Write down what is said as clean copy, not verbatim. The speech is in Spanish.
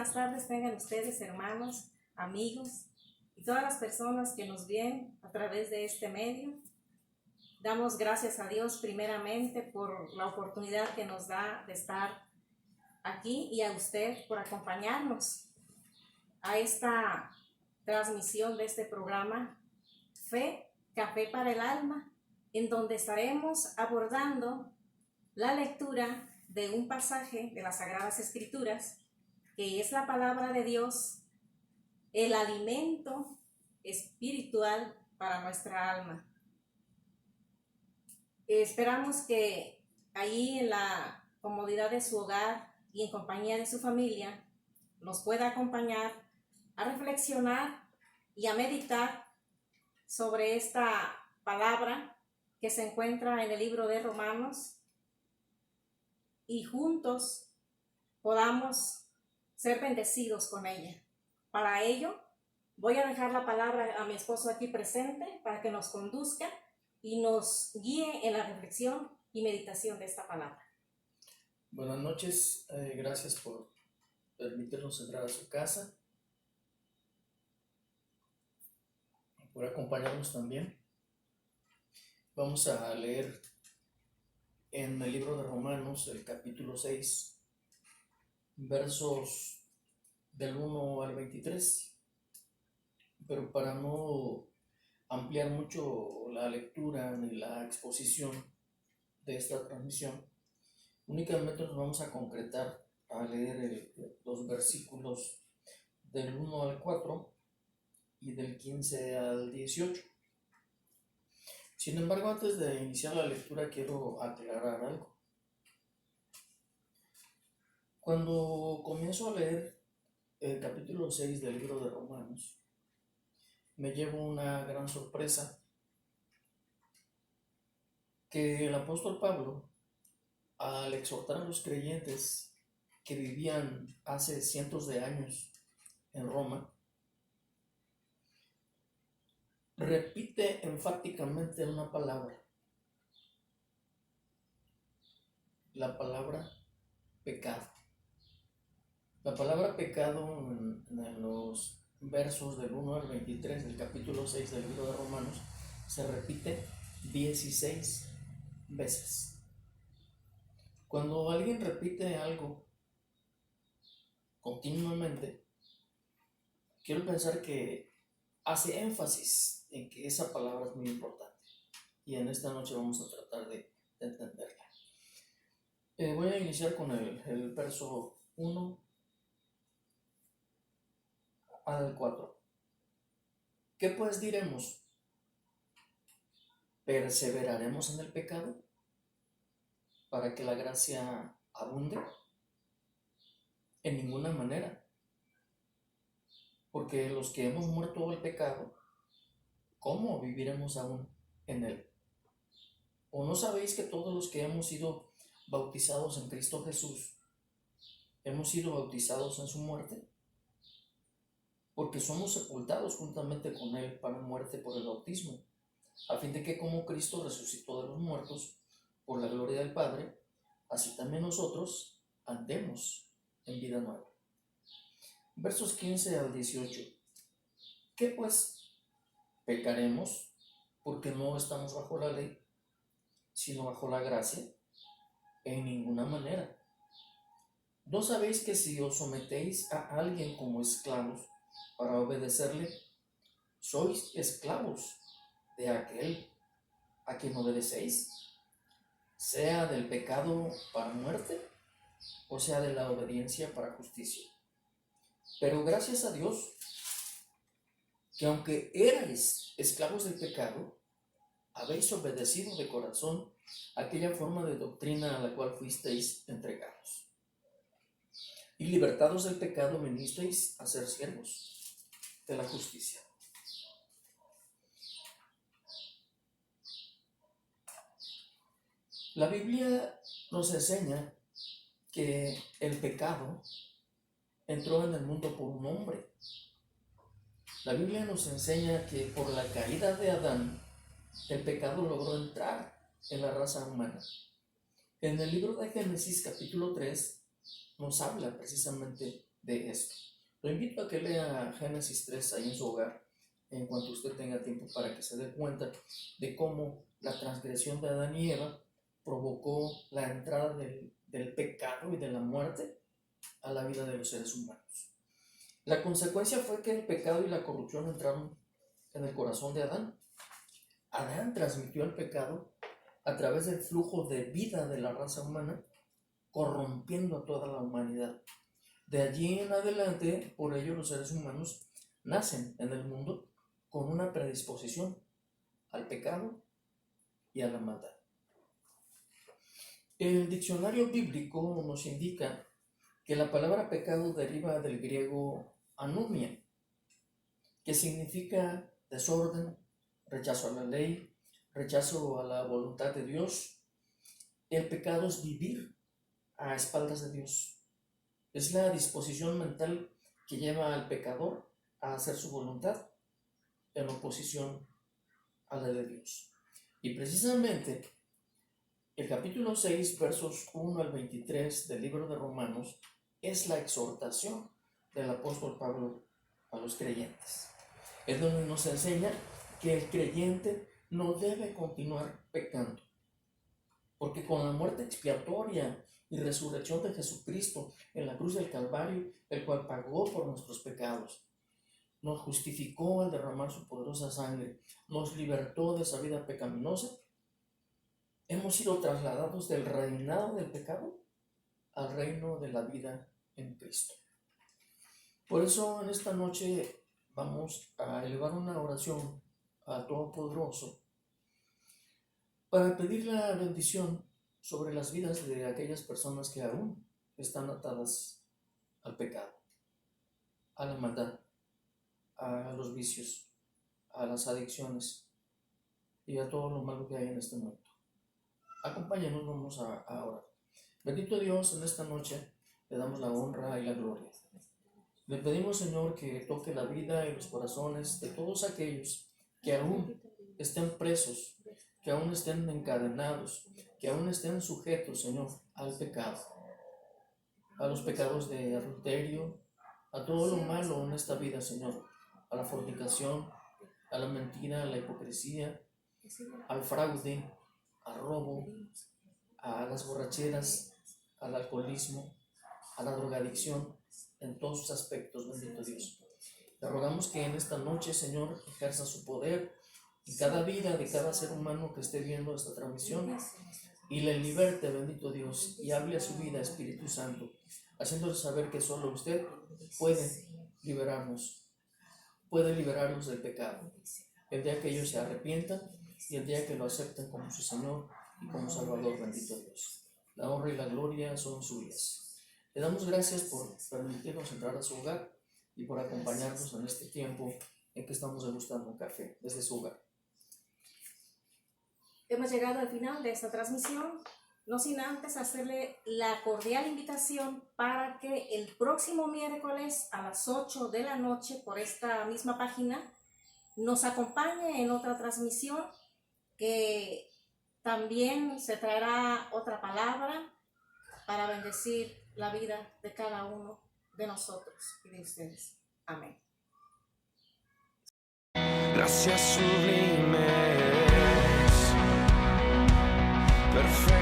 buenas tardes tengan ustedes, hermanos, amigos y todas las personas que nos ven a través de este medio. Damos gracias a Dios primeramente por la oportunidad que nos da de estar aquí y a usted por acompañarnos a esta transmisión de este programa Fe, Café para el Alma, en donde estaremos abordando la lectura de un pasaje de las Sagradas Escrituras, que es la palabra de Dios, el alimento espiritual para nuestra alma. Esperamos que ahí en la comodidad de su hogar y en compañía de su familia nos pueda acompañar a reflexionar y a meditar sobre esta palabra que se encuentra en el libro de Romanos, y juntos podamos ser bendecidos con ella. Para ello, voy a dejar la palabra a mi esposo aquí presente para que nos conduzca y nos guíe en la reflexión y meditación de esta palabra. Buenas noches, gracias por permitirnos entrar a su casa, por acompañarnos también. Vamos a leer en el libro de Romanos, el capítulo 6, versos del 1 al 23, pero para no ampliar mucho la lectura ni la exposición de esta transmisión, únicamente nos vamos a concretar a leer los versículos del 1 al 4 y del 15 al 18. Sin embargo, antes de iniciar la lectura quiero aclarar algo. Cuando comienzo a leer el capítulo 6 del libro de Romanos, me llevo una gran sorpresa, que el apóstol Pablo, al exhortar a los creyentes que vivían hace cientos de años en Roma, repite enfáticamente una palabra, la palabra pecado. La palabra pecado en los versos del 1 al 23 del capítulo 6 del libro de Romanos se repite 16 veces. Cuando alguien repite algo continuamente, quiero pensar que hace énfasis en que esa palabra es muy importante, y en esta noche vamos a tratar de entenderla. Voy a iniciar con el verso 1 al 4. ¿Qué pues diremos? ¿Perseveraremos en el pecado para que la gracia abunde? En ninguna manera. Porque los que hemos muerto al pecado, ¿cómo viviremos aún en él? ¿O no sabéis que todos los que hemos sido bautizados en Cristo Jesús, hemos sido bautizados en su muerte? Porque somos sepultados juntamente con él para muerte por el bautismo, a fin de que como Cristo resucitó de los muertos por la gloria del Padre, así también nosotros andemos en vida nueva. Versos 15 al 18. ¿Qué pues? ¿Pecaremos porque no estamos bajo la ley, sino bajo la gracia? En ninguna manera. ¿No sabéis que si os sometéis a alguien como esclavos para obedecerle, sois esclavos de aquel a quien obedecéis, sea del pecado para muerte o sea de la obediencia para justicia? Pero gracias a Dios, que aunque erais esclavos del pecado, habéis obedecido de corazón aquella forma de doctrina a la cual fuisteis entregados. Y libertados del pecado vinisteis a ser siervos de la justicia. La Biblia nos enseña que el pecado entró en el mundo por un hombre. La Biblia nos enseña que por la caída de Adán, el pecado logró entrar en la raza humana. En el libro de Génesis capítulo 3 nos habla precisamente de esto. Lo invito a que lea Génesis 3 ahí en su hogar, en cuanto usted tenga tiempo, para que se dé cuenta de cómo la transgresión de Adán y Eva provocó la entrada del pecado y de la muerte a la vida de los seres humanos. La consecuencia fue que el pecado y la corrupción entraron en el corazón de Adán. Adán transmitió el pecado a través del flujo de vida de la raza humana, corrompiendo a toda la humanidad. De allí en adelante, por ello los seres humanos nacen en el mundo con una predisposición al pecado y a la maldad. El diccionario bíblico nos indica que la palabra pecado deriva del griego anomia, que significa desorden, rechazo a la ley, rechazo a la voluntad de Dios. El pecado es vivir a espaldas de Dios. Es la disposición mental que lleva al pecador a hacer su voluntad en oposición a la de Dios. Y precisamente el capítulo 6, versos 1 al 23 del libro de Romanos es la exhortación del apóstol Pablo a los creyentes. Es donde nos enseña que el creyente no debe continuar pecando, porque con la muerte expiatoria y resurrección de Jesucristo en la cruz del Calvario, el cual pagó por nuestros pecados, nos justificó al derramar su poderosa sangre, nos libertó de esa vida pecaminosa, hemos sido trasladados del reinado del pecado al reino de la vida en Cristo. Por eso en esta noche vamos a elevar una oración al Todopoderoso para pedir la bendición sobre las vidas de aquellas personas que aún están atadas al pecado, a la maldad, a los vicios, a las adicciones y a todo lo malo que hay en este mundo. Acompáñanos, vamos a orar. Bendito Dios, en esta noche le damos la honra y la gloria. Le pedimos, Señor, que toque la vida y los corazones de todos aquellos que aún estén presos, que aún estén encadenados, que aún estén sujetos, Señor, al pecado, a los pecados de adulterio, a todo lo malo en esta vida, Señor, a la fornicación, a la mentira, a la hipocresía, al fraude, al robo, a las borracheras, al alcoholismo, a la drogadicción, en todos sus aspectos, bendito Dios. Te rogamos que en esta noche, Señor, ejerza su poder en cada vida de cada ser humano que esté viendo esta transmisión y le liberte, bendito Dios, y hable a su vida, Espíritu Santo, haciéndole saber que solo usted puede liberarnos del pecado. El día que ellos se arrepientan y el día que lo acepten como su Señor y como Salvador, bendito Dios. La honra y la gloria son suyas. Le damos gracias por permitirnos entrar a su hogar y por acompañarnos en este tiempo en que estamos degustando un café desde su hogar. Hemos llegado al final de esta transmisión, no sin antes hacerle la cordial invitación para que el próximo miércoles a las 8 de la noche por esta misma página nos acompañe en otra transmisión que también se traerá otra palabra para bendecir la vida de cada uno de nosotros y de ustedes. Amén. Gracias sublimes, perfecto.